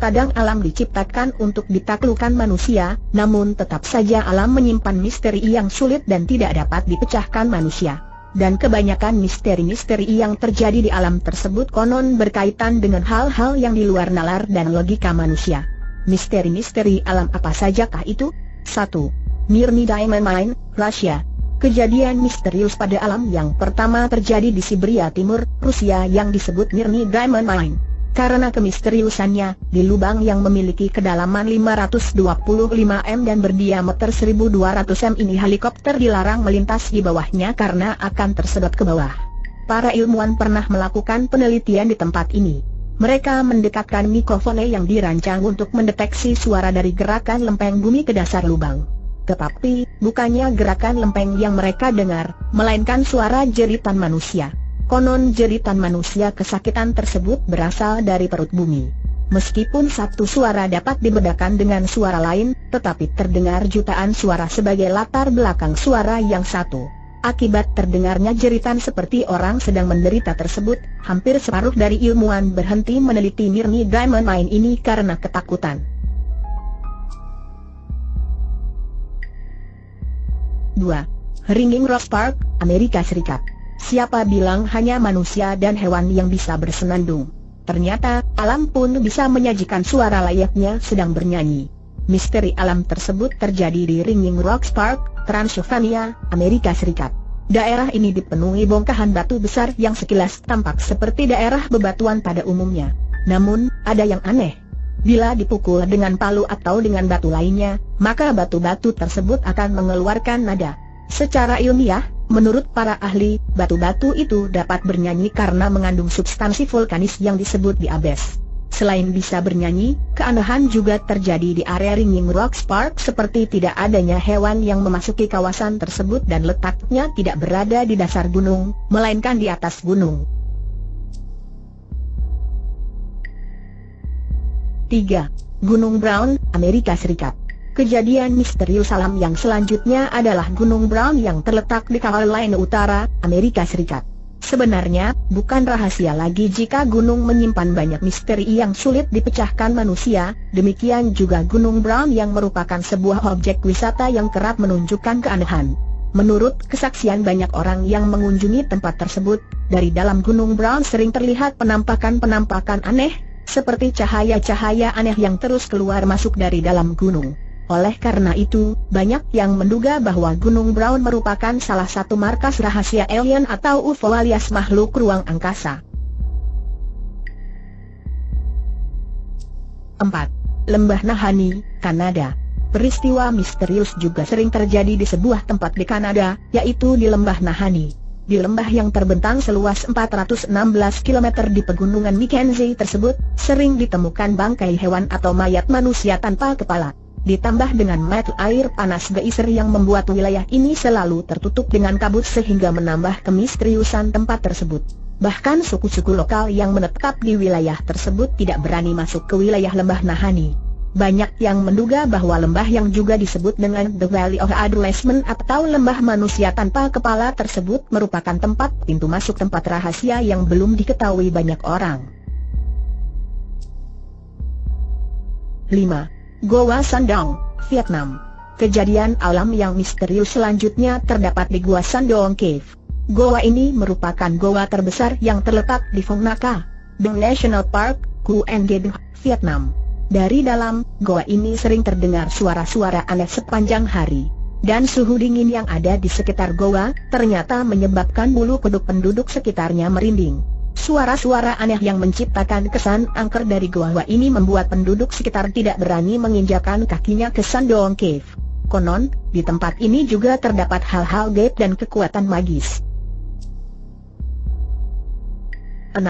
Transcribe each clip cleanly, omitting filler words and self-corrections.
Terkadang alam diciptakan untuk ditaklukkan manusia, namun tetap saja alam menyimpan misteri yang sulit dan tidak dapat dipecahkan manusia. Dan kebanyakan misteri-misteri yang terjadi di alam tersebut konon berkaitan dengan hal-hal yang di luar nalar dan logika manusia. Misteri-misteri alam apa sajakah itu? 1. Mirny Diamond Mine, Rusia. Kejadian misterius pada alam yang pertama terjadi di Siberia Timur, Rusia yang disebut Mirny Diamond Mine. Karena kemisteriusannya, di lubang yang memiliki kedalaman 525 m dan berdiameter 1200 m ini helikopter dilarang melintas di bawahnya karena akan tersedot ke bawah. Para ilmuwan pernah melakukan penelitian di tempat ini. Mereka mendekatkan mikrofon yang dirancang untuk mendeteksi suara dari gerakan lempeng bumi ke dasar lubang. Tetapi, bukannya gerakan lempeng yang mereka dengar, melainkan suara jeritan manusia. Konon jeritan manusia kesakitan tersebut berasal dari perut bumi. Meskipun satu suara dapat dibedakan dengan suara lain, tetapi terdengar jutaan suara sebagai latar belakang suara yang satu. Akibat terdengarnya jeritan seperti orang sedang menderita tersebut, hampir separuh dari ilmuwan berhenti meneliti Mirny Diamond Mine ini karena ketakutan. 2. Ringing Rocks Park, Amerika Serikat. Siapa bilang hanya manusia dan hewan yang bisa bersenandung? Ternyata, alam pun bisa menyajikan suara layaknya sedang bernyanyi. Misteri alam tersebut terjadi di Ringing Rocks Park, Transylvania, Amerika Serikat. Daerah ini dipenuhi bongkahan batu besar yang sekilas tampak seperti daerah bebatuan pada umumnya. Namun, ada yang aneh. Bila dipukul dengan palu atau dengan batu lainnya, maka batu-batu tersebut akan mengeluarkan nada. Secara ilmiah, menurut para ahli, batu-batu itu dapat bernyanyi karena mengandung substansi vulkanis yang disebut diabes. Selain bisa bernyanyi, keanehan juga terjadi di area Ringing Rocks Park seperti tidak adanya hewan yang memasuki kawasan tersebut dan letaknya tidak berada di dasar gunung, melainkan di atas gunung. 3. Gunung Brown, Amerika Serikat. Kejadian misterius alam yang selanjutnya adalah Gunung Brown yang terletak di Carolina Utara, Amerika Serikat. Sebenarnya, bukan rahasia lagi jika gunung menyimpan banyak misteri yang sulit dipecahkan manusia, demikian juga Gunung Brown yang merupakan sebuah objek wisata yang kerap menunjukkan keanehan. Menurut kesaksian banyak orang yang mengunjungi tempat tersebut, dari dalam Gunung Brown sering terlihat penampakan-penampakan aneh, seperti cahaya-cahaya aneh yang terus keluar masuk dari dalam gunung. Oleh karena itu, banyak yang menduga bahwa Gunung Brown merupakan salah satu markas rahasia alien atau UFO alias makhluk ruang angkasa. 4. Lembah Nahani, Kanada. Peristiwa misterius juga sering terjadi di sebuah tempat di Kanada, yaitu di Lembah Nahani. Di lembah yang terbentang seluas 416 km di pegunungan Mackenzie tersebut, sering ditemukan bangkai hewan atau mayat manusia tanpa kepala. Ditambah dengan mata air panas geyser yang membuat wilayah ini selalu tertutup dengan kabut sehingga menambah kemisteriusan tempat tersebut. Bahkan suku-suku lokal yang menetap di wilayah tersebut tidak berani masuk ke wilayah lembah Nahani. Banyak yang menduga bahwa lembah yang juga disebut dengan The Valley of Adolescence atau lembah manusia tanpa kepala tersebut merupakan tempat pintu masuk tempat rahasia yang belum diketahui banyak orang. 5. Goa Sandong, Vietnam. Kejadian alam yang misterius selanjutnya terdapat di Gua Sandong Cave. Goa ini merupakan goa terbesar yang terletak di Phong Nha, The National Park, Quang Nguyen, Vietnam. Dari dalam goa ini sering terdengar suara-suara aneh sepanjang hari. Dan suhu dingin yang ada di sekitar goa ternyata menyebabkan bulu kuduk penduduk sekitarnya merinding. Suara-suara aneh yang menciptakan kesan angker dari goa ini membuat penduduk sekitar tidak berani menginjakan kakinya ke Sandong Cave. Konon, di tempat ini juga terdapat hal-hal gaib dan kekuatan magis. 6.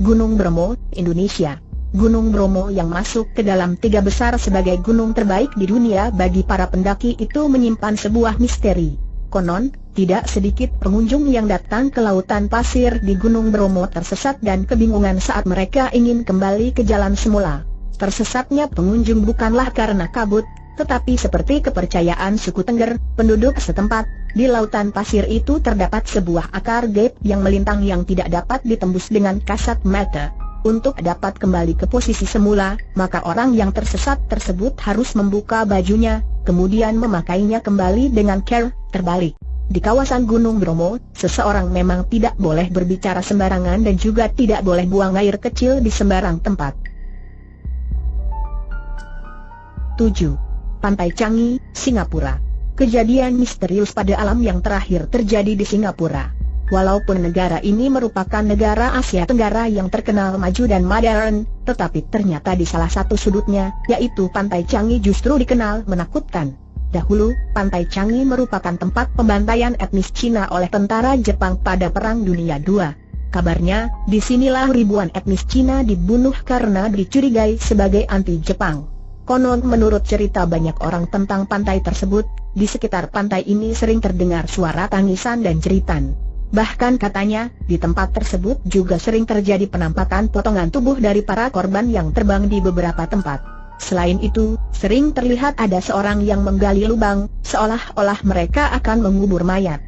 Gunung Bromo, Indonesia. Gunung Bromo yang masuk ke dalam 3 besar sebagai gunung terbaik di dunia bagi para pendaki itu menyimpan sebuah misteri. Konon, tidak sedikit pengunjung yang datang ke lautan pasir di Gunung Bromo tersesat dan kebingungan saat mereka ingin kembali ke jalan semula. Tersesatnya pengunjung bukanlah karena kabut, tetapi seperti kepercayaan suku Tengger, penduduk setempat, di lautan pasir itu terdapat sebuah akar gaib yang melintang yang tidak dapat ditembus dengan kasat mata. Untuk dapat kembali ke posisi semula, maka orang yang tersesat tersebut harus membuka bajunya, kemudian memakainya kembali dengan cara terbalik. Di kawasan Gunung Bromo, seseorang memang tidak boleh berbicara sembarangan dan juga tidak boleh buang air kecil di sembarang tempat. 7. Pantai Changi, Singapura. Kejadian misterius pada alam yang terakhir terjadi di Singapura. Walaupun negara ini merupakan negara Asia Tenggara yang terkenal maju dan modern, tetapi ternyata di salah satu sudutnya, yaitu Pantai Changi, justru dikenal menakutkan. Dahulu, Pantai Changi merupakan tempat pembantaian etnis Cina oleh tentara Jepang pada Perang Dunia II. Kabarnya, disinilah ribuan etnis Cina dibunuh karena dicurigai sebagai anti-Jepang. Konon menurut cerita banyak orang tentang pantai tersebut, di sekitar pantai ini sering terdengar suara tangisan dan jeritan. Bahkan katanya, di tempat tersebut juga sering terjadi penampakan potongan tubuh dari para korban yang terbang di beberapa tempat. Selain itu, sering terlihat ada seorang yang menggali lubang, seolah-olah mereka akan mengubur mayat.